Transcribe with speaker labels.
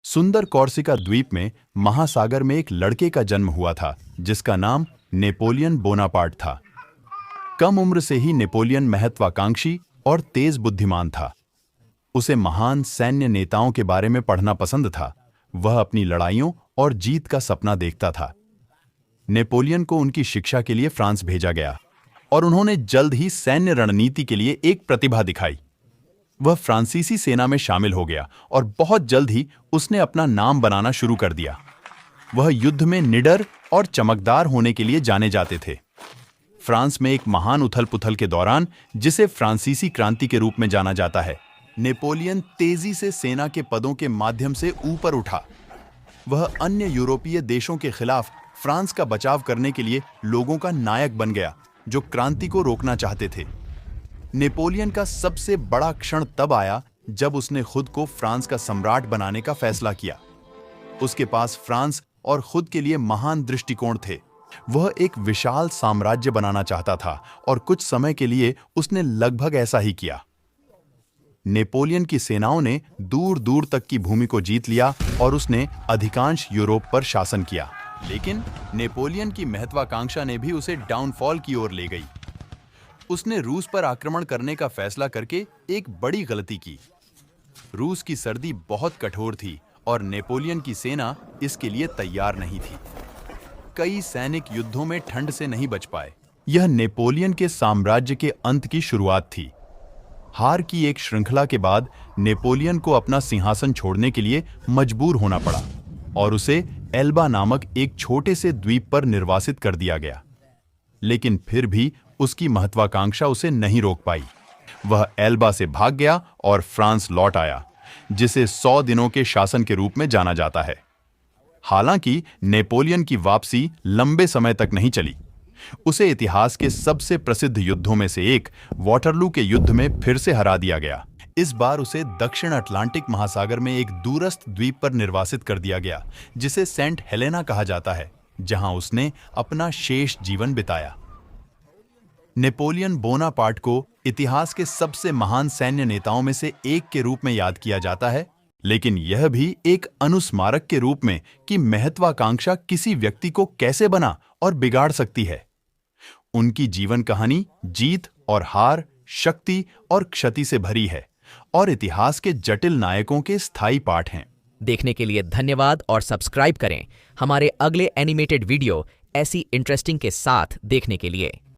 Speaker 1: सुंदर कॉर्सिका द्वीप में महासागर में एक लड़के का जन्म हुआ था जिसका नाम नेपोलियन बोनापार्ट था। कम उम्र से ही नेपोलियन महत्वाकांक्षी और तेज बुद्धिमान था। उसे महान सैन्य नेताओं के बारे में पढ़ना पसंद था। वह अपनी लड़ाइयों और जीत का सपना देखता था। नेपोलियन को उनकी शिक्षा के लिए फ्रांस भेजा गया और उन्होंने जल्द ही सैन्य रणनीति के लिए एक प्रतिभा दिखाई। वह फ्रांसीसी सेना में शामिल हो गया और बहुत जल्द ही उसने अपना नाम बनाना शुरू कर दिया। वह युद्ध में निडर और चमकदार होने के लिए जाने जाते थे। फ्रांस में एक महान उथल-पुथल के दौरान, जिसे फ्रांसीसी क्रांति के रूप में जाना जाता है, नेपोलियन तेजी से सेना के पदों के माध्यम से ऊपर उठा। वह अन्य यूरोपीय देशों के खिलाफ फ्रांस का बचाव करने के लिए लोगों का नायक बन गया जो क्रांति को रोकना चाहते थे। नेपोलियन का सबसे बड़ा क्षण तब आया जब उसने खुद को फ्रांस का सम्राट बनाने का फैसला किया। उसके पास फ्रांस और खुद के लिए महान दृष्टिकोण थे। वह एक विशाल साम्राज्य बनाना चाहता था और कुछ समय के लिए उसने लगभग ऐसा ही किया। नेपोलियन की सेनाओं ने दूर दूर तक की भूमि को जीत लिया और उसने अधिकांश यूरोप पर शासन किया। लेकिन नेपोलियन की महत्वाकांक्षा ने भी उसे डाउनफॉल की ओर ले गई। उसने रूस पर आक्रमण करने का फैसला करके एक बड़ी गलती की। रूस की सर्दी बहुत कठोर थी और नेपोलियन की सेना इसके लिए तैयार नहीं थी। कई सैनिक युद्धों में ठंड से नहीं बच पाए। यह नेपोलियन के साम्राज्य के अंत की शुरुआत थी। हार की एक श्रृंखला के बाद नेपोलियन को अपना सिंहासन छोड़ने के लिए मजबूर होना पड़ा और उसे एल्बा नामक एक छोटे से द्वीप पर निर्वासित कर दिया गया। लेकिन फिर भी उसकी महत्वाकांक्षा उसे नहीं रोक पाई। वह एल्बा से भाग गया और फ्रांस लौट आया, जिसे 100 दिनों के शासन के रूप में जाना जाता है। हालांकि नेपोलियन की वापसी लंबे समय तक नहीं चली। उसे इतिहास के सबसे प्रसिद्ध युद्धों में से एक वाटरलू के युद्ध में फिर से हरा दिया गया। इस बार उसे दक्षिण अटलांटिक महासागर में एक दूरस्थ द्वीप पर निर्वासित कर दिया गया, जिसे सेंट हेलेना कहा जाता है, जहां उसने अपना शेष जीवन बिताया। नेपोलियन बोनापार्ट को इतिहास के सबसे महान सैन्य नेताओं में से एक के रूप में याद किया जाता है, लेकिन यह भी एक अनुस्मारक के रूप में कि महत्वाकांक्षा किसी व्यक्ति को कैसे बना और बिगाड़ सकती है। उनकी जीवन कहानी जीत और हार, शक्ति और क्षति से भरी है और इतिहास के जटिल नायकों के स्थायी पाठ हैं।
Speaker 2: देखने के लिए धन्यवाद और सब्सक्राइब करें हमारे अगले एनिमेटेड वीडियो ऐसी इंटरेस्टिंग के साथ देखने के लिए।